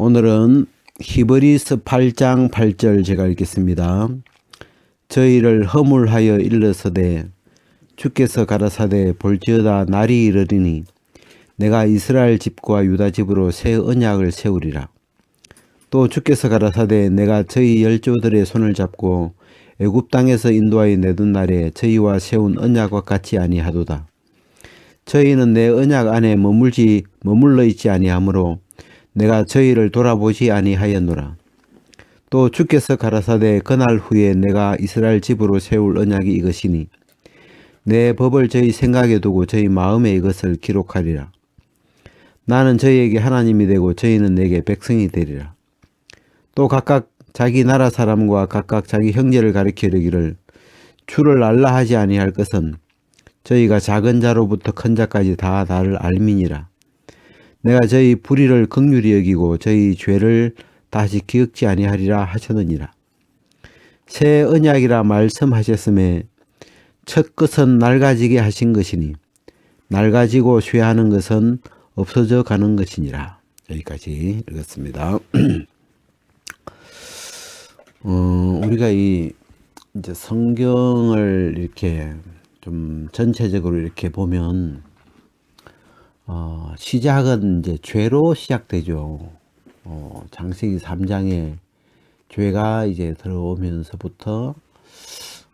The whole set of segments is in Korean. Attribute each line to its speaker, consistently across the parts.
Speaker 1: 오늘은 히브리서 8장 8절 제가 읽겠습니다. 저희를 허물하여 일러서되 주께서 가라사대 볼지어다 날이 이르리니 내가 이스라엘 집과 유다 집으로 새 언약을 세우리라. 또 주께서 가라사대 내가 저희 열조들의 손을 잡고 애굽 땅에서 인도하여 내던 날에 저희와 세운 언약과 같이 아니하도다. 저희는 내 언약 안에 머물러 있지 아니하므로 내가 저희를 돌아보지 아니하였노라. 또 주께서 가라사대 그날 후에 내가 이스라엘 집으로 세울 언약이 이것이니 내 법을 저희 생각에 두고 저희 마음에 이것을 기록하리라. 나는 저희에게 하나님이 되고 저희는 내게 백성이 되리라. 또 각각 자기 나라 사람과 각각 자기 형제를 가리켜 이르기를 주를 알라 하지 아니할 것은 저희가 작은 자로부터 큰 자까지 다 나를 알미니라. 내가 저희 불의를 긍휼히 여기고 저희 죄를 다시 기억지 아니하리라 하셨느니라. 새 언약이라 말씀하셨음에 첫 것은 낡아지게 하신 것이니 낡아지고 쇠하는 것은 없어져 가는 것이니라. 여기까지 읽었습니다. 우리가 이제 성경을 이렇게 좀 전체적으로 이렇게 보면 시작은 이제 죄로 시작되죠. 창세기 3장에 죄가 이제 들어오면서부터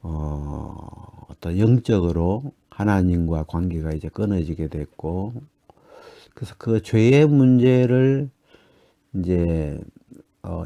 Speaker 1: 어떤 영적으로 하나님과 관계가 이제 끊어지게 됐고, 그래서 그 죄의 문제를 이제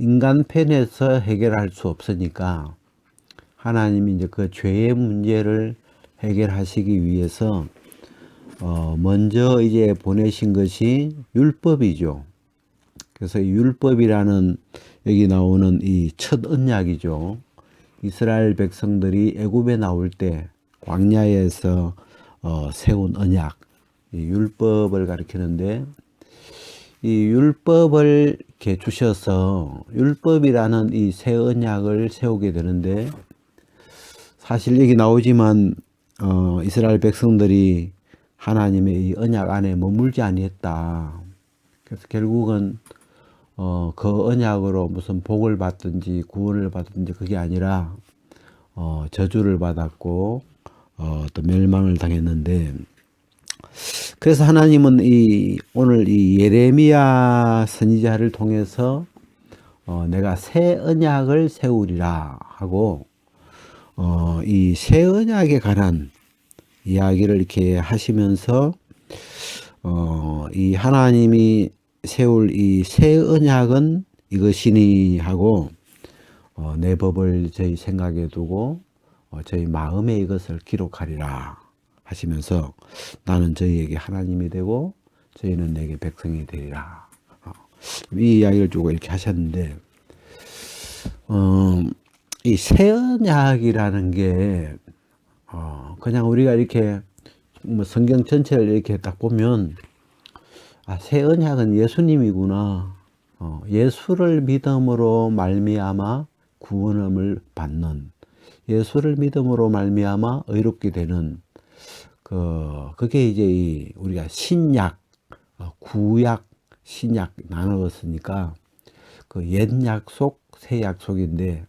Speaker 1: 인간 편에서 해결할 수 없으니까 하나님이 이제 그 죄의 문제를 해결하시기 위해서 먼저 이제 보내신 것이 율법이죠. 그래서 이 율법이라는 여기 나오는 이 첫 언약이죠. 이스라엘 백성들이 애굽에 나올 때 광야에서 세운 언약, 이 율법을 가리키는데, 이 율법을 이렇게 주셔서 율법이라는 이 새 언약을 세우게 되는데, 사실 여기 나오지만 이스라엘 백성들이 하나님의 이 언약 안에 머물지 아니했다. 그래서 결국은 그 언약으로 무슨 복을 받든지 구원을 받든지 그게 아니라 저주를 받았고 또 멸망을 당했는데, 그래서 하나님은 오늘 이 예레미야 선지자를 통해서 내가 새 언약을 세우리라 하고 이 새 언약에 관한 이야기를 이렇게 하시면서 이 하나님이 세울 이 새 언약은 이것이니 하고 내 법을 저희 생각에 두고 저희 마음에 이것을 기록하리라 하시면서 나는 저희에게 하나님이 되고 저희는 내게 백성이 되리라. 이 이야기를 주고 이렇게 하셨는데, 이 새 언약이라는 게 그냥 우리가 이렇게 뭐 성경 전체를 이렇게 딱 보면 새 언약은 예수님이구나. 예수를 믿음으로 말미암아 구원을 받는, 예수를 믿음으로 말미암아 의롭게 되는 그게 이제 우리가 신약, 구약, 신약 나누었으니까 그 옛 약속, 새 약속인데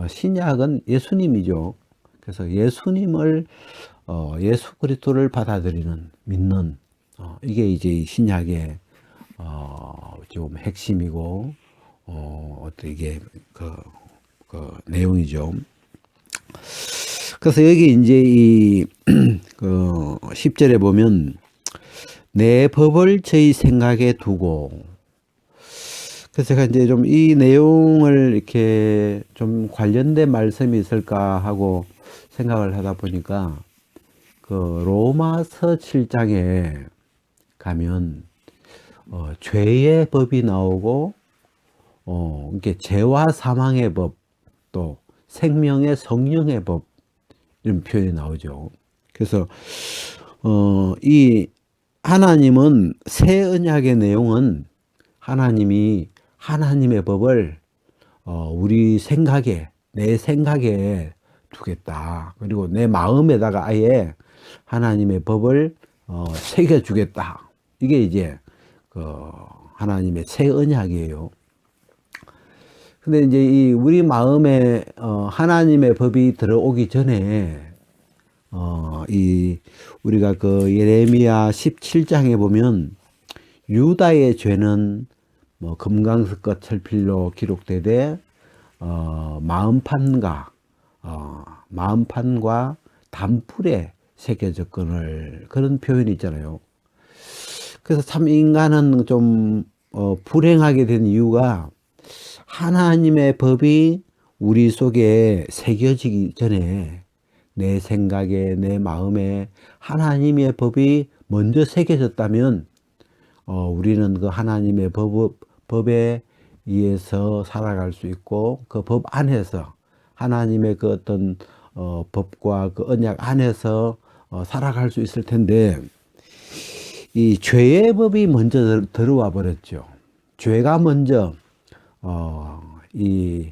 Speaker 1: 신약은 예수님이죠. 그래서 예수님을 예수 그리스도를 받아들이는, 믿는 이게 이제 신약의 좀 핵심이고 어떤 이게 그 내용이죠. 그래서 여기 이제 이 10절에 보면 내 법을 저희 생각에 두고, 그래서 제가 이제 좀 이 내용을 이렇게 좀 관련된 말씀이 있을까 하고 생각을 하다 보니까 그 로마서 7장에 가면 죄의 법이 나오고 이게 죄와 사망의 법, 또 생명의 성령의 법, 이런 표현이 나오죠. 그래서 이 하나님은 새 언약의 내용은 하나님이 하나님의 법을 우리 생각에, 내 생각에 두겠다. 그리고 내 마음에다가 아예 하나님의 법을 새겨주겠다. 이게 이제 하나님의 새 언약이에요. 근데 이제 이 우리 마음에 하나님의 법이 들어오기 전에 이 우리가 그 예레미야 17장에 보면 유다의 죄는 뭐 금강석과 철필로 기록되되 마음판과 단풀에 새겨졌거늘 그런 표현이 있잖아요. 그래서 참 인간은 좀 불행하게 된 이유가 하나님의 법이 우리 속에 새겨지기 전에 내 생각에 내 마음에 하나님의 법이 먼저 새겨졌다면 우리는 그 하나님의 법에 의해서 살아갈 수 있고 그 법 안에서 하나님의 그 어떤 법과 그 언약 안에서 살아갈 수 있을 텐데 이 죄의 법이 먼저 들어와 버렸죠. 죄가 먼저 이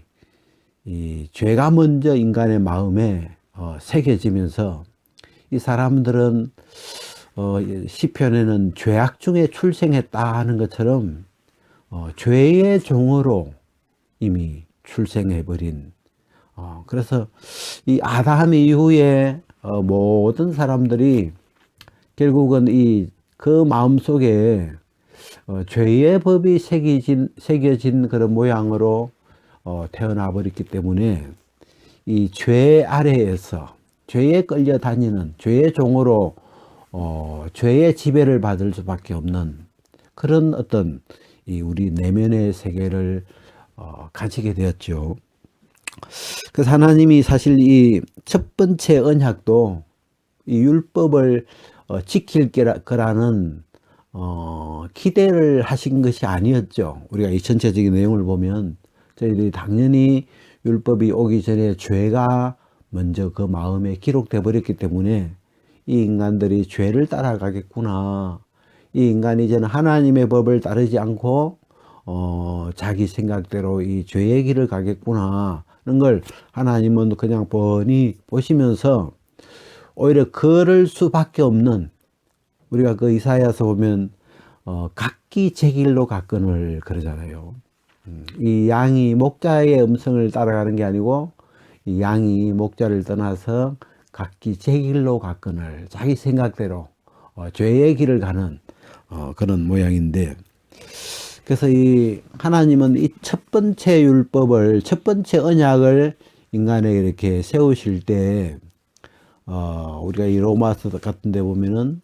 Speaker 1: 죄가 먼저 인간의 마음에 새겨지면서 이 사람들은 시편에는 죄악 중에 출생했다 하는 것처럼 죄의 종으로 이미 출생해 버린 그래서 이 아담 이후에 모든 사람들이 결국은 그 마음 속에 죄의 법이 새겨진 그런 모양으로 태어나 버렸기 때문에 이 죄 아래에서 죄에 끌려 다니는 죄의 종으로 죄의 지배를 받을 수밖에 없는 그런 어떤 이 우리 내면의 세계를 가지게 되었죠. 그래서 하나님이 사실 이 첫 번째 언약도 이 율법을 지킬 거라는 기대를 하신 것이 아니었죠. 우리가 이 전체적인 내용을 보면 저희들이 당연히 율법이 오기 전에 죄가 먼저 그 마음에 기록돼 버렸기 때문에 이 인간들이 죄를 따라가겠구나. 이 인간이 이제는 하나님의 법을 따르지 않고 자기 생각대로 이 죄의 길을 가겠구나 하는 걸 하나님은 그냥 뻔히 보시면서 오히려 그럴 수밖에 없는 우리가 그 이사야서 보면 각기 제 길로 갔거늘 그러잖아요. 이 양이 목자의 음성을 따라가는 게 아니고 이 양이 목자를 떠나서 각기 제 길로 갔거늘 자기 생각대로 죄의 길을 가는 그런 모양인데 그래서 이 하나님은 이 첫 번째 율법을 첫 번째 언약을 인간에게 이렇게 세우실 때 우리가 이 로마서 같은 데 보면은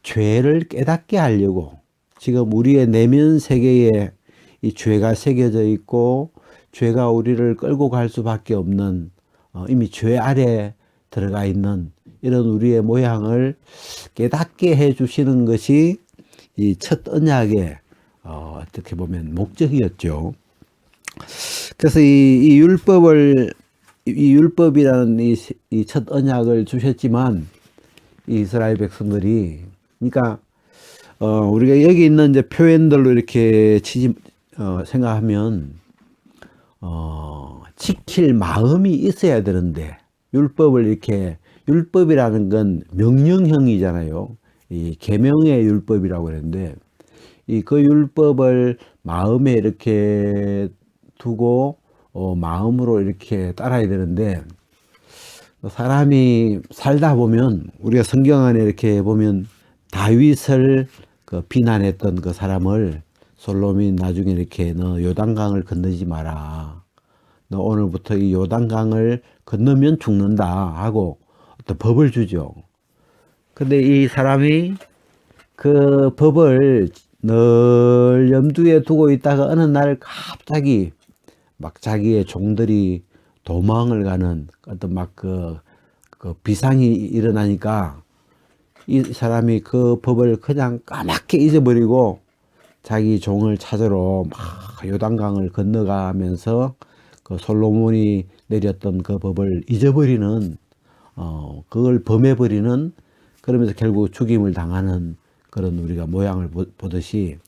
Speaker 1: 죄를 깨닫게 하려고 지금 우리의 내면 세계에 이 죄가 새겨져 있고 죄가 우리를 끌고 갈 수밖에 없는 이미 죄 아래 들어가 있는 이런 우리의 모양을 깨닫게 해 주시는 것이 이 첫 언약의 어떻게 보면 목적이었죠. 그래서 이 율법이라는 이 첫 언약을 주셨지만 이 이스라엘 백성들이 그러니까 우리가 여기 있는 이제 표현들로 이렇게 생각하면 지킬 마음이 있어야 되는데 율법이라는 건 명령형이잖아요. 이 계명의 율법이라고 그랬는데 그 율법을 마음에 이렇게 두고 마음으로 이렇게 따라야 되는데 사람이 살다 보면 우리가 성경 안에 이렇게 보면 다윗을 비난했던 그 사람을 솔로몬이 나중에 이렇게 너 요단강을 건너지 마라. 너 오늘부터 이 요단강을 건너면 죽는다 하고 어떤 법을 주죠. 근데 이 사람이 그 법을 늘 염두에 두고 있다가 어느 날 갑자기 막 자기의 종들이 도망을 가는 어떤 막 그 비상이 일어나니까 이 사람이 그 법을 그냥 까맣게 잊어버리고 자기 종을 찾으러 막 요단강을 건너가면서 그 솔로몬이 내렸던 그 법을 잊어버리는 그걸 범해버리는 그러면서 결국 죽임을 당하는 그런 우리가 모양을 보듯이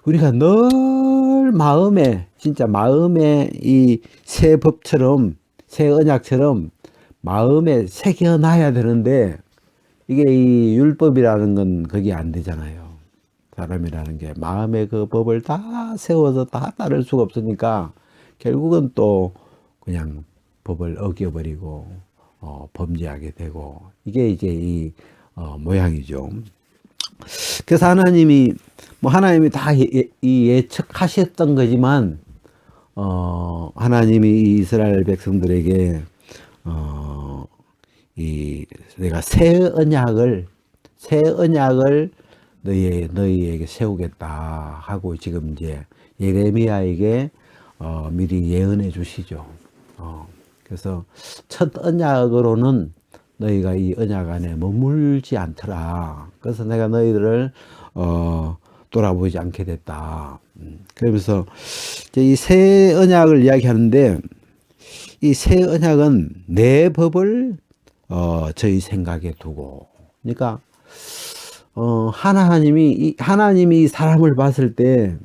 Speaker 1: 우리가 늘 마음에 진짜 마음에 이 새 법처럼 새 언약처럼 마음에 새겨놔야 되는데 이게 이 율법이라는 건 그게 안 되잖아요. 사람이라는 게 마음의 그 법을 다 세워서 다 따를 수가 없으니까 결국은 또 그냥 법을 어겨버리고 범죄하게 되고 이게 이제 이 모양이죠. 그래서 하나님이 다 예측하셨던 거지만 하나님이 이 이스라엘 백성들에게 내가 새 언약을 너희에게 세우겠다 하고 지금 이제 예레미야에게 미리 예언해 주시죠. 그래서 첫 언약으로는 너희가 이 언약 안에 머물지 않더라. 그래서 내가 너희들을 돌아보지 않게 됐다. 그러면서 이제 이 새 언약을 이야기하는데 이 새 언약은 내 법을 저희 생각에 두고, 그러니까 하나님이 사람을 봤을 때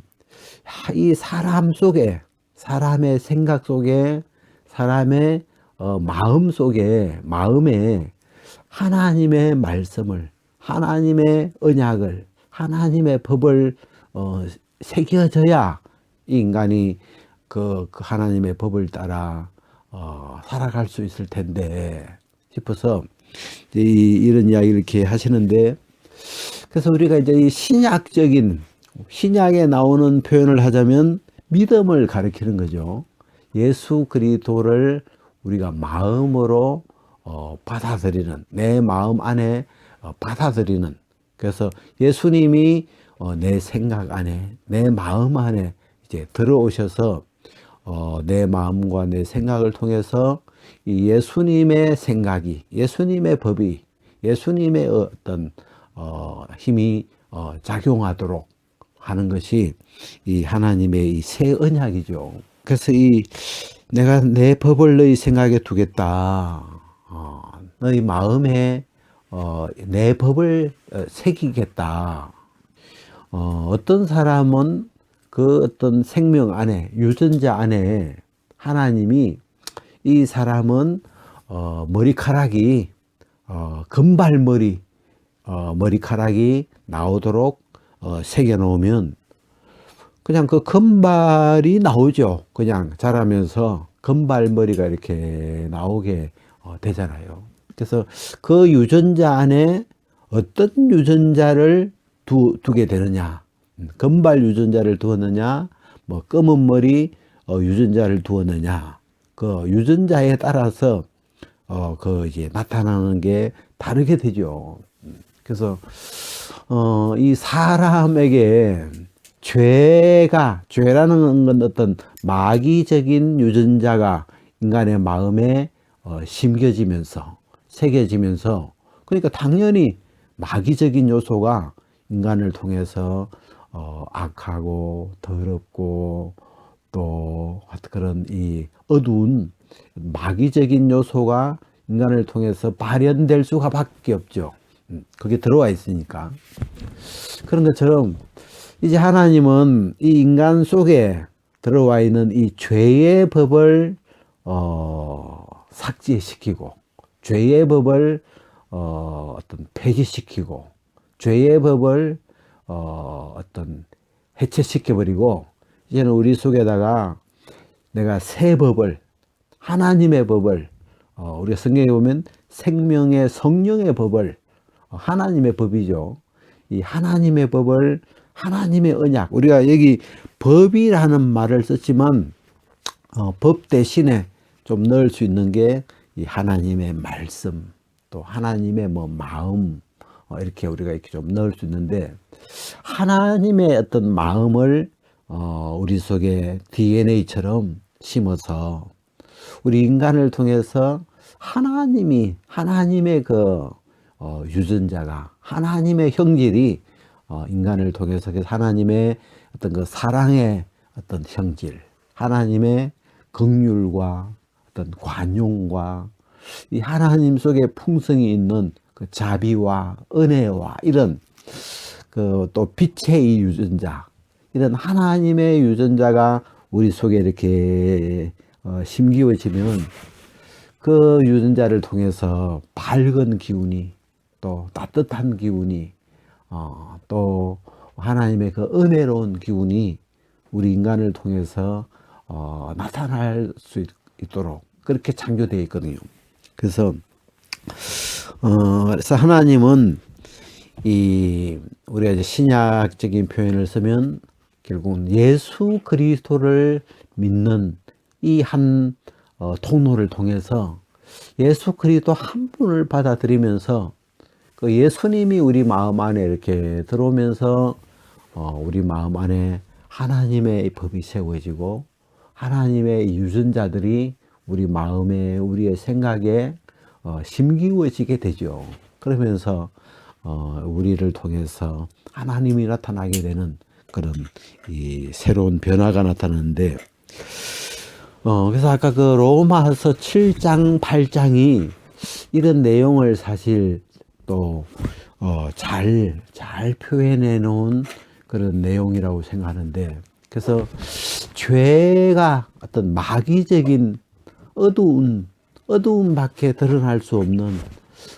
Speaker 1: 이 사람 속에, 사람의 생각 속에, 사람의 마음에 하나님의 말씀을, 하나님의 언약을, 하나님의 법을 새겨져야 이 인간이 그 하나님의 법을 따라 살아갈 수 있을 텐데 싶어서 이런 이야기를 이렇게 하시는데, 그래서 우리가 이제 이 신약에 나오는 표현을 하자면 믿음을 가리키는 거죠. 예수 그리스도를 우리가 마음으로 받아들이는, 내 마음 안에 받아들이는. 그래서 예수님이 내 생각 안에, 내 마음 안에 이제 들어오셔서 내 마음과 내 생각을 통해서 이 예수님의 생각이, 예수님의 법이, 예수님의 어떤 힘이 작용하도록 하는 것이 이 하나님의 이 새 언약이죠. 그래서 내가 내 법을 너희 생각에 두겠다. 너희 마음에 내 법을 새기겠다. 어떤 사람은 그 어떤 생명 안에, 유전자 안에 하나님이 이 사람은 머리카락이 금발머리 머리카락이 나오도록 새겨 놓으면 그냥 그 금발이 나오죠. 그냥 자라면서 금발머리가 이렇게 나오게 되잖아요. 그래서 그 유전자 안에 어떤 유전자를 두게 되느냐, 금발 유전자를 두었느냐, 뭐 검은 머리 유전자를 두었느냐, 그 유전자에 따라서 그 이제 나타나는 게 다르게 되죠. 그래서 이 사람에게 죄라는 건 어떤 마귀적인 유전자가 인간의 마음에 심겨지면서, 새겨지면서, 그러니까 당연히 마귀적인 요소가 인간을 통해서 악하고 더럽고 또 그런 이 어두운 마귀적인 요소가 인간을 통해서 발현될 수가 밖에 없죠. 그게 들어와 있으니까. 그런 것처럼 이제 하나님은 이 인간 속에 들어와 있는 이 죄의 법을 삭제시키고, 죄의 법을 어떤 폐지시키고, 죄의 법을 어떤 해체시켜버리고, 이제는 우리 속에다가 내가 새 법을, 하나님의 법을, 우리가 성경에 보면 생명의 성령의 법을, 하나님의 법이죠. 이 하나님의 법을, 하나님의 언약, 우리가 여기 법이라는 말을 썼지만 법 대신에 좀 넣을 수 있는 게 이 하나님의 말씀, 또 하나님의 마음, 이렇게 우리가 이렇게 좀 넣을 수 있는데, 하나님의 어떤 마음을 우리 속에 DNA처럼 심어서 우리 인간을 통해서 하나님의 그 유전자가, 하나님의 형질이 인간을 통해서 하나님의 어떤 그 사랑의 어떤 형질, 하나님의 긍휼과 어떤 관용과 이 하나님 속에 풍성이 있는 그 자비와 은혜와 이런 그 또 빛의 이 유전자, 이런 하나님의 유전자가 우리 속에 이렇게 심기워지면 그 유전자를 통해서 밝은 기운이, 또 따뜻한 기운이, 또 하나님의 그 은혜로운 기운이 우리 인간을 통해서 나타날 수 있도록 그렇게 창조되어 있거든요. 그래서 그래서 하나님은 우리가 이제 신약적인 표현을 쓰면 결국은 예수 그리스도를 믿는 이 한 통로를 통해서 예수 그리스도 한 분을 받아들이면서 그 예수님이 우리 마음 안에 이렇게 들어오면서 우리 마음 안에 하나님의 법이 세워지고 하나님의 유전자들이 우리 마음에 우리의 생각에 심기워지게 되죠. 그러면서 우리를 통해서 하나님이 나타나게 되는 그런 이 새로운 변화가 나타나는데 그래서 아까 그 로마서 7장 8장이 이런 내용을 사실 또 잘 표현해 놓은 그런 내용이라고 생각하는데, 그래서 죄가 어떤 마귀적인 어두운 밖에 드러날 수 없는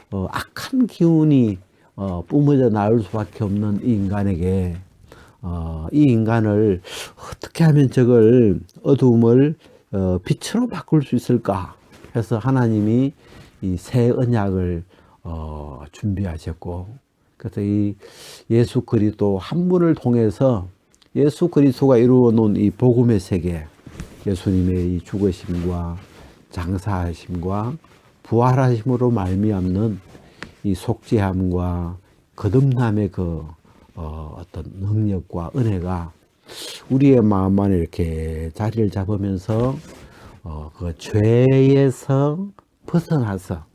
Speaker 1: 악한 기운이 뿜어져 나올 수밖에 없는 이 인간에게 이 인간을 어떻게 하면 저걸 어두움을 빛으로 바꿀 수 있을까 해서 하나님이 이 새 언약을 준비하셨고, 그래서 이 예수 그리스도 한 분을 통해서 예수 그리스도가 이루어 놓은 이 복음의 세계, 예수님의 이 죽으심과 장사하심과 부활하심으로 말미암는 이 속죄함과 거듭남의 그 어떤 능력과 은혜가 우리의 마음 안에 이렇게 자리를 잡으면서 그 죄에서 벗어나서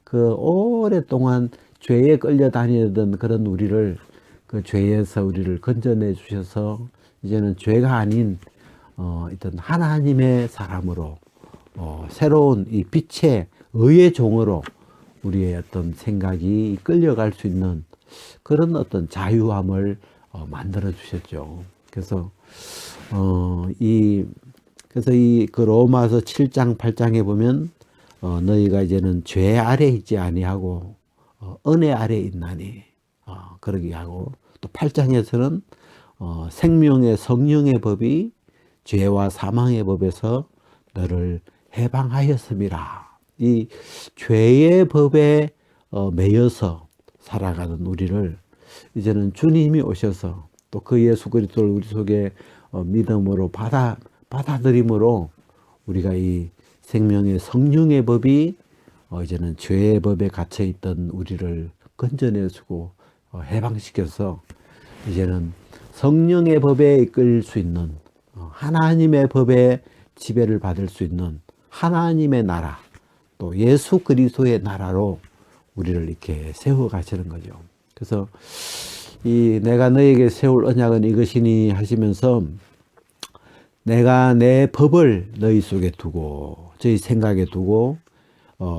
Speaker 1: 그 오랫동안 죄에 끌려다니던 그런 우리를 그 죄에서 우리를 건져내 주셔서 이제는 죄가 아닌 어떤 하나님의 사람으로 새로운 이 빛의 의의 종으로 우리의 어떤 생각이 끌려갈 수 있는 그런 어떤 자유함을 만들어 주셨죠. 그래서 그래서 그 로마서 7장 8장에 보면 너희가 이제는 죄 아래 있지 아니하고 은혜 아래 있나니 그러게 하고, 또 8장에서는 생명의 성령의 법이 죄와 사망의 법에서 너를 해방하였음이라. 이 죄의 법에 매여서 살아가는 우리를 이제는 주님이 오셔서 또 그 예수 그리스도를 우리 속에 믿음으로 받아들임으로 우리가 이 생명의 성령의 법이 이제는 죄의 법에 갇혀 있던 우리를 건져내주고 해방시켜서 이제는 성령의 법에 이끌 수 있는 하나님의 법에 지배를 받을 수 있는 하나님의 나라, 또 예수 그리스도의 나라로 우리를 이렇게 세워 가시는 거죠. 그래서 이 내가 너에게 세울 언약은 이것이니 하시면서 내가 내 법을 너희 속에 두고 저희 생각에 두고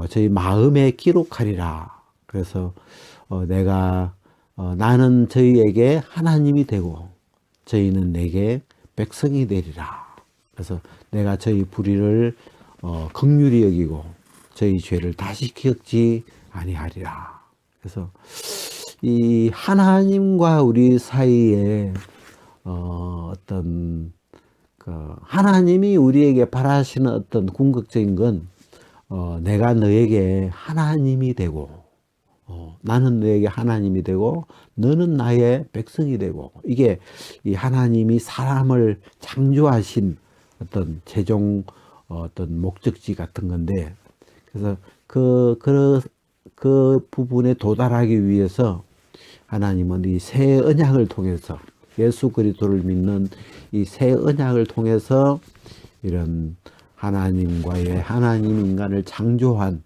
Speaker 1: 저희 마음에 기록하리라. 그래서 나는 저희에게 하나님이 되고 저희는 내게 백성이 되리라. 그래서 내가 저희 불의를 긍휼히 여기고 저희 죄를 다시 기억지 아니하리라. 그래서 이 하나님과 우리 사이에 어떤 하나님이 우리에게 바라시는 어떤 궁극적인 건 내가 너에게 하나님이 되고 나는 너에게 하나님이 되고 너는 나의 백성이 되고, 이게 이 하나님이 사람을 창조하신 어떤 최종 어떤 목적지 같은 건데, 그래서 그 부분에 도달하기 위해서 하나님은 이 새 언약을 통해서 예수 그리스도를 믿는 이 새 언약을 통해서 이런 하나님과의 하나님 인간을 창조한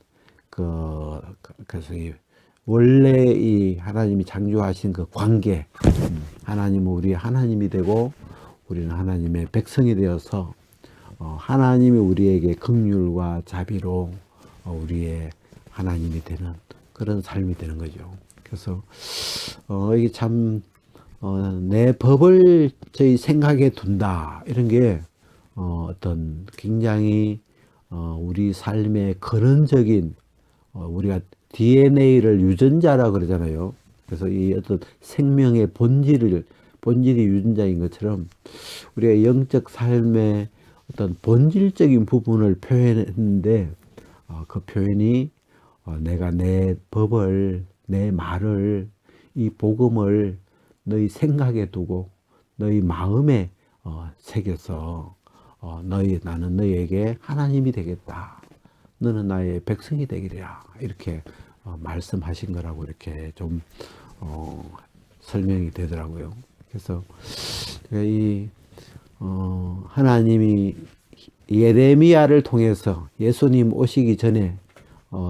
Speaker 1: 그래서 원래 이 하나님이 창조하신 그 관계, 하나님은 우리의 하나님이 되고 우리는 하나님의 백성이 되어서 하나님이 우리에게 긍휼과 자비로 우리의 하나님이 되는 그런 삶이 되는 거죠. 그래서 이게 참 내 법을 저희 생각에 둔다, 이런 게 어떤 굉장히 우리 삶의 근원적인 우리가 DNA를 유전자라 그러잖아요. 그래서 이 어떤 생명의 본질이 유전자인 것처럼 우리가 영적 삶의 어떤 본질적인 부분을 표현했는데 그 표현이 내가 내 법을, 내 말을, 이 복음을 너희 생각에 두고 너희 마음에 새겨서 나는 너희에게 하나님이 되겠다. 너는 나의 백성이 되기리라. 이렇게 말씀하신 거라고 이렇게 좀 설명이 되더라고요. 그래서 이 하나님이 예레미야를 통해서 예수님 오시기 전에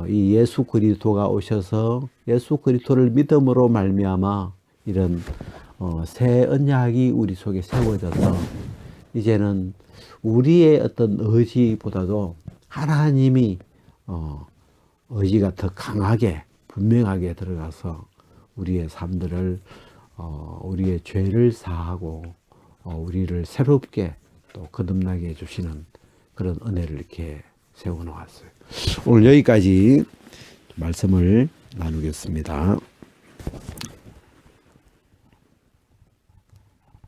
Speaker 1: 이 예수 그리스도가 오셔서 예수 그리스도를 믿음으로 말미암아 이런 새 언약이 우리 속에 세워져서 이제는 우리의 어떤 의지보다도 하나님이 의지가 더 강하게 분명하게 들어가서 우리의 삶들을 우리의 죄를 사하고 우리를 새롭게 또 거듭나게 해주시는 그런 은혜를 이렇게 세워놓았어요. 오늘 여기까지 말씀을 나누겠습니다.